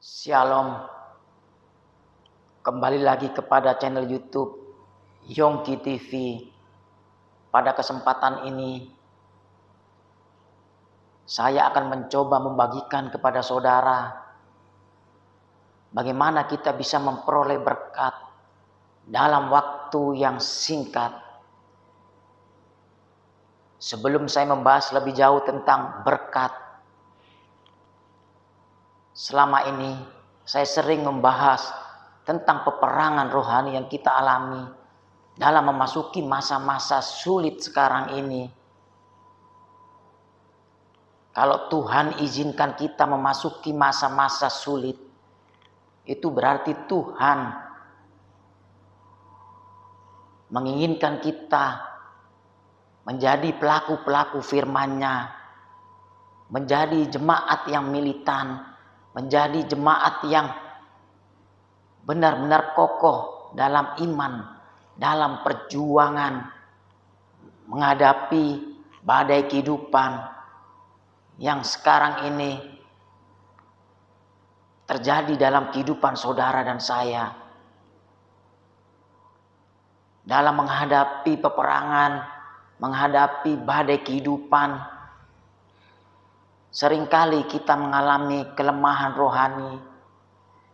Shalom, kembali lagi kepada channel YouTube Yongki TV. Pada kesempatan ini, saya akan mencoba membagikan kepada saudara bagaimana kita bisa memperoleh berkat dalam waktu yang singkat. Sebelum saya membahas lebih jauh tentang berkat, selama ini saya sering membahas tentang peperangan rohani yang kita alami dalam memasuki masa-masa sulit sekarang ini. Kalau Tuhan izinkan kita memasuki masa-masa sulit, itu berarti Tuhan menginginkan kita menjadi pelaku-pelaku firman-Nya, menjadi jemaat yang militan, menjadi jemaat yang benar-benar kokoh dalam iman, dalam perjuangan menghadapi badai kehidupan yang sekarang ini terjadi dalam kehidupan saudara dan saya. Dalam menghadapi peperangan, menghadapi badai kehidupan, seringkali kita mengalami kelemahan rohani.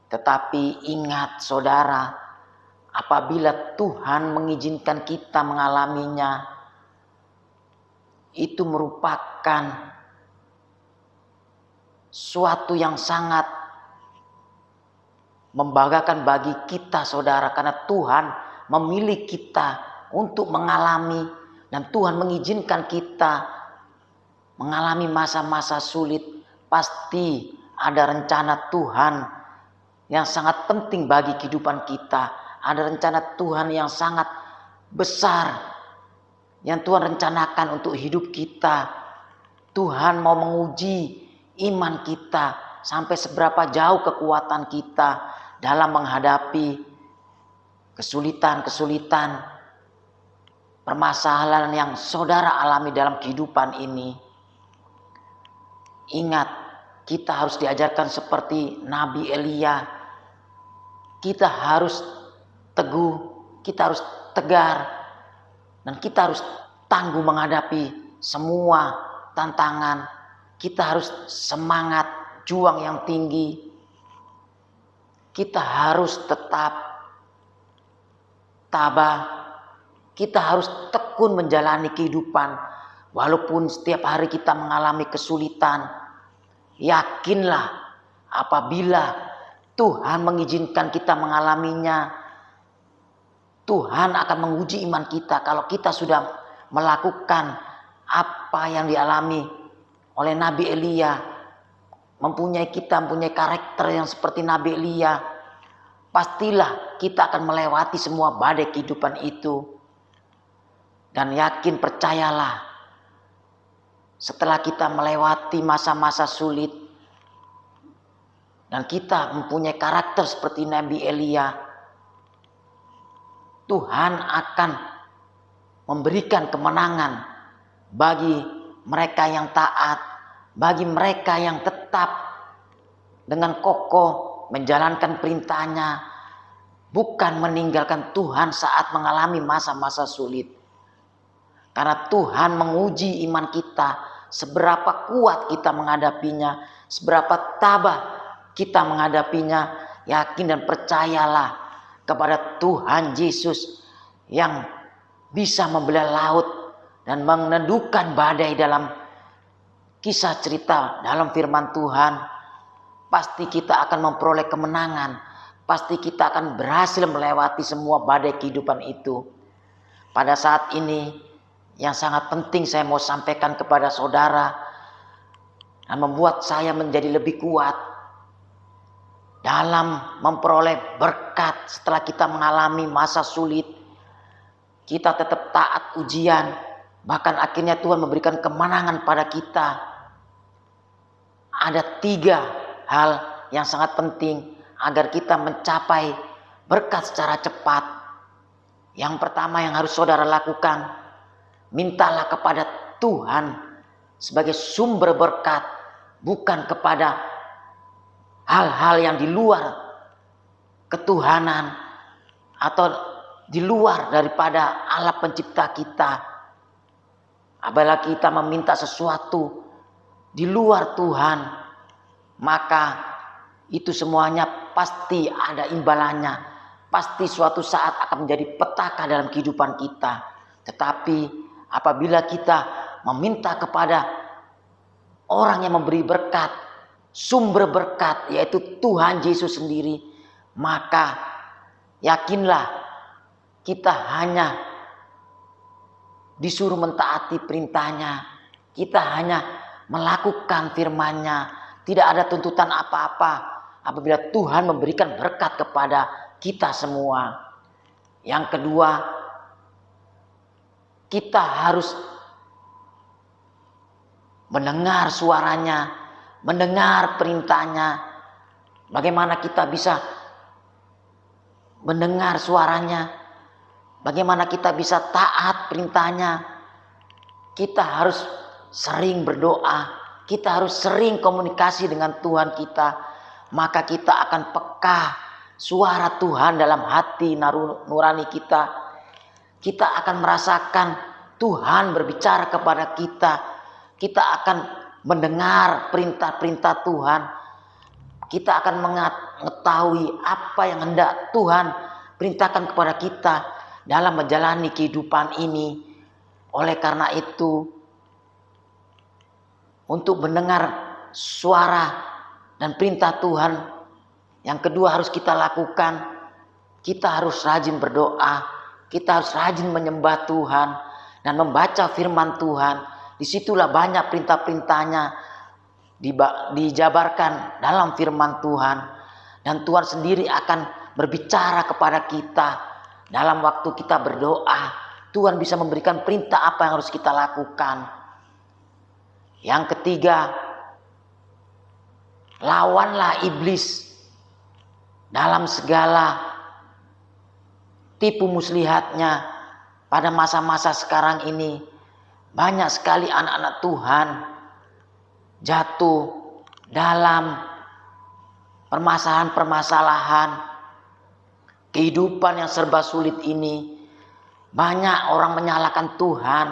Tetapi ingat saudara, apabila Tuhan mengizinkan kita mengalaminya, itu merupakan suatu yang sangat membanggakan bagi kita saudara. Karena Tuhan memilih kita untuk mengalami, dan Tuhan mengizinkan kita mengalami masa-masa sulit. Pasti ada rencana Tuhan yang sangat penting bagi kehidupan kita. Ada rencana Tuhan yang sangat besar yang Tuhan rencanakan untuk hidup kita. Tuhan mau menguji iman kita, sampai seberapa jauh kekuatan kita dalam menghadapi kesulitan-kesulitan, permasalahan yang saudara alami dalam kehidupan ini. Ingat, kita harus diajarkan seperti Nabi Elia. Kita harus teguh, kita harus tegar, dan kita harus tangguh menghadapi semua tantangan. Kita harus semangat, juang yang tinggi. Kita harus tetap tabah. Kita harus tekun menjalani kehidupan. Walaupun setiap hari kita mengalami kesulitan, yakinlah apabila Tuhan mengizinkan kita mengalaminya, Tuhan akan menguji iman kita. Kalau kita sudah melakukan apa yang dialami oleh Nabi Elia, mempunyai karakter yang seperti Nabi Elia, pastilah kita akan melewati semua badai kehidupan itu. Dan yakin, percayalah, setelah kita melewati masa-masa sulit dan kita mempunyai karakter seperti Nabi Elia, Tuhan akan memberikan kemenangan bagi mereka yang taat, bagi mereka yang tetap dengan kokoh menjalankan perintahnya, bukan meninggalkan Tuhan saat mengalami masa-masa sulit. Karena Tuhan menguji iman kita, seberapa kuat kita menghadapinya, seberapa tabah kita menghadapinya. Yakin dan percayalah kepada Tuhan Yesus yang bisa membelah laut dan meneduhkan badai. Dalam kisah cerita dalam firman Tuhan, pasti kita akan memperoleh kemenangan. Pasti kita akan berhasil melewati semua badai kehidupan itu. Pada saat ini, yang sangat penting saya mau sampaikan kepada saudara dan membuat saya menjadi lebih kuat dalam memperoleh berkat setelah kita mengalami masa sulit. Kita tetap taat ujian, bahkan akhirnya Tuhan memberikan kemenangan pada kita. Ada 3 hal yang sangat penting agar kita mencapai berkat secara cepat. Yang pertama yang harus saudara lakukan, mintalah kepada Tuhan sebagai sumber berkat, bukan kepada hal-hal yang di luar ketuhanan atau di luar daripada Allah pencipta kita. Apabila kita meminta sesuatu di luar Tuhan, maka itu semuanya pasti ada imbalannya. Pasti suatu saat akan menjadi petaka dalam kehidupan kita. Tetapi apabila kita meminta kepada orang yang memberi berkat, sumber berkat, yaitu Tuhan Yesus sendiri, maka yakinlah kita hanya disuruh mentaati perintahnya. Kita hanya melakukan firman-Nya. Tidak ada tuntutan apa-apa apabila Tuhan memberikan berkat kepada kita semua. Yang kedua, kita harus mendengar suaranya, mendengar perintahnya. Bagaimana kita bisa mendengar suaranya? Bagaimana kita bisa taat perintahnya? Kita harus sering berdoa. Kita harus sering komunikasi dengan Tuhan kita. Maka kita akan peka suara Tuhan dalam hati nurani kita. Kita akan merasakan Tuhan berbicara kepada kita. Kita akan mendengar perintah-perintah Tuhan. Kita akan mengetahui apa yang hendak Tuhan perintahkan kepada kita dalam menjalani kehidupan ini. Oleh karena itu, untuk mendengar suara dan perintah Tuhan, yang kedua harus kita lakukan, kita harus rajin berdoa, kita harus rajin menyembah Tuhan dan membaca firman Tuhan. Disitulah banyak perintah-perintahnya dijabarkan dalam firman Tuhan. Dan Tuhan sendiri akan berbicara kepada kita dalam waktu kita berdoa. Tuhan bisa memberikan perintah apa yang harus kita lakukan. Yang ketiga, lawanlah iblis dalam segala tipu muslihatnya. Pada masa-masa sekarang ini, banyak sekali anak-anak Tuhan jatuh dalam permasalahan-permasalahan kehidupan yang serba sulit ini. Banyak orang menyalahkan Tuhan,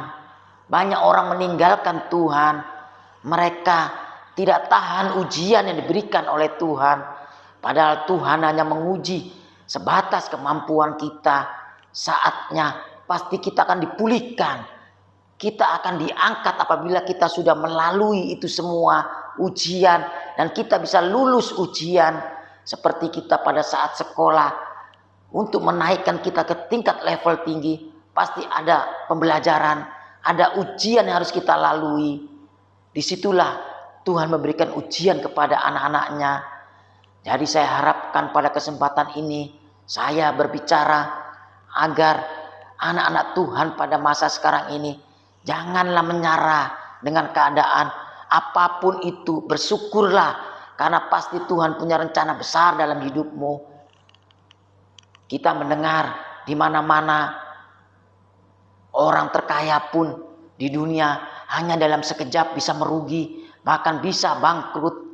banyak orang meninggalkan Tuhan. Mereka tidak tahan ujian yang diberikan oleh Tuhan. Padahal Tuhan hanya menguji sebatas kemampuan kita. Saatnya pasti kita akan dipulihkan. Kita akan diangkat apabila kita sudah melalui itu semua ujian. Dan kita bisa lulus ujian. Seperti kita pada saat sekolah. Untuk menaikkan kita ke tingkat level tinggi, pasti ada pembelajaran. Ada ujian yang harus kita lalui. Disitulah Tuhan memberikan ujian kepada anak-anaknya. Jadi saya harapkan pada kesempatan ini saya berbicara agar anak-anak Tuhan pada masa sekarang ini janganlah menyerah dengan keadaan apapun itu. Bersyukurlah karena pasti Tuhan punya rencana besar dalam hidupmu. Kita mendengar di mana-mana orang terkaya pun di dunia hanya dalam sekejap bisa merugi, bahkan bisa bangkrut.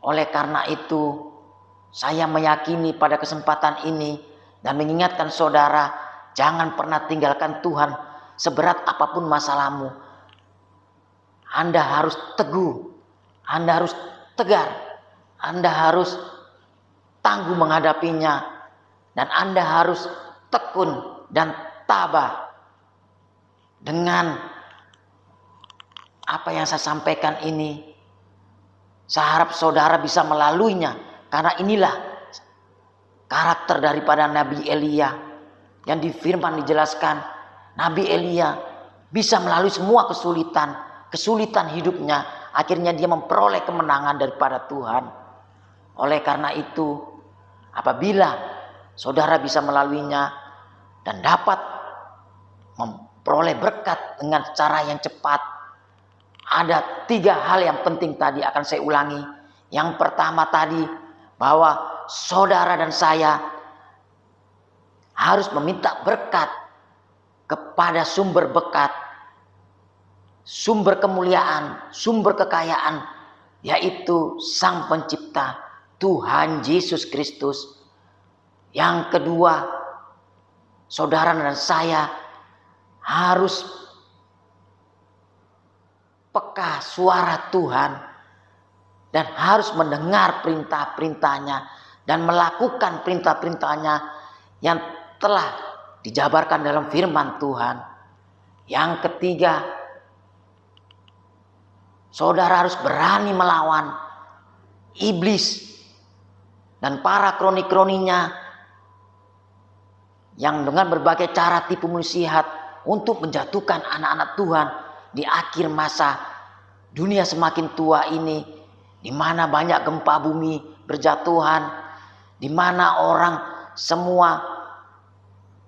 Oleh karena itu, saya meyakini pada kesempatan ini dan mengingatkan saudara, jangan pernah tinggalkan Tuhan seberat apapun masalahmu. Anda harus teguh, Anda harus tegar, Anda harus tangguh menghadapinya, dan Anda harus tekun dan tabah. Dengan apa yang saya sampaikan ini, saya harap saudara bisa melaluinya. Karena inilah karakter daripada Nabi Elia. Yang di firman dijelaskan, Nabi Elia bisa melalui semua kesulitan hidupnya. Akhirnya dia memperoleh kemenangan daripada Tuhan. Oleh karena itu, apabila saudara bisa melaluinya dan dapat memperoleh berkat dengan cara yang cepat, ada 3 hal yang penting tadi akan saya ulangi. Yang pertama tadi, bahwa saudara dan saya harus meminta berkat kepada sumber berkat, sumber kemuliaan, sumber kekayaan yaitu Sang Pencipta, Tuhan Yesus Kristus. Yang kedua, saudara dan saya harus peka suara Tuhan dan harus mendengar perintah-perintahnya dan melakukan perintah-perintahnya yang telah dijabarkan dalam firman Tuhan. Yang ketiga, saudara harus berani melawan iblis dan para kroni-kroninya yang dengan berbagai cara tipu muslihat untuk menjatuhkan anak-anak Tuhan di akhir masa dunia semakin tua ini, di mana banyak gempa bumi berjatuhan, di mana orang semua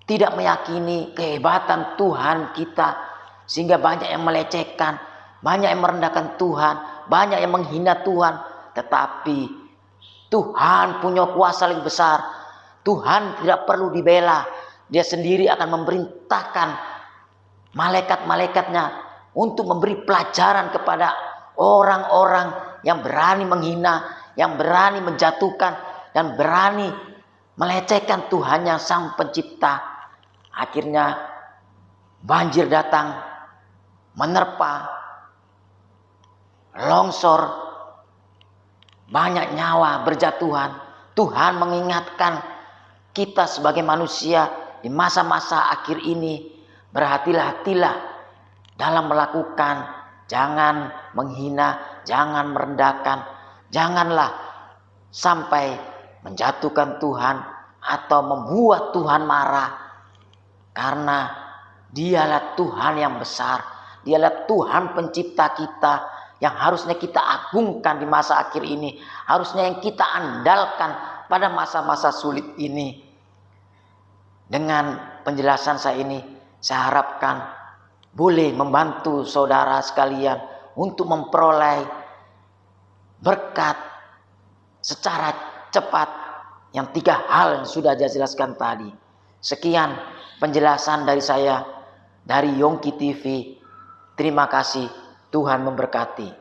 tidak meyakini kehebatan Tuhan kita, sehingga banyak yang melecehkan, banyak yang merendahkan Tuhan, banyak yang menghina Tuhan. Tetapi Tuhan punya kuasa yang besar. Tuhan tidak perlu dibela. Dia sendiri akan memerintahkan malaikat-malaikatnya untuk memberi pelajaran kepada orang-orang yang berani menghina, yang berani menjatuhkan, dan berani melecehkan Tuhannya Sang Pencipta. Akhirnya banjir datang, menerpa, longsor, banyak nyawa berjatuhan. Tuhan mengingatkan kita sebagai manusia di masa-masa akhir ini, berhati-hatilah dalam melakukan, jangan menghina, jangan merendahkan, janganlah sampai menjatuhkan Tuhan atau membuat Tuhan marah, karena Dialah Tuhan yang besar, Dialah Tuhan Pencipta kita yang harusnya kita agungkan di masa akhir ini, harusnya yang kita andalkan pada masa-masa sulit ini. Dengan penjelasan saya ini, saya harapkan boleh membantu saudara sekalian untuk memperoleh berkat secara cepat yang 3 hal yang sudah saya jelaskan tadi. Sekian penjelasan dari saya dari Yongki TV. Terima kasih, Tuhan memberkati.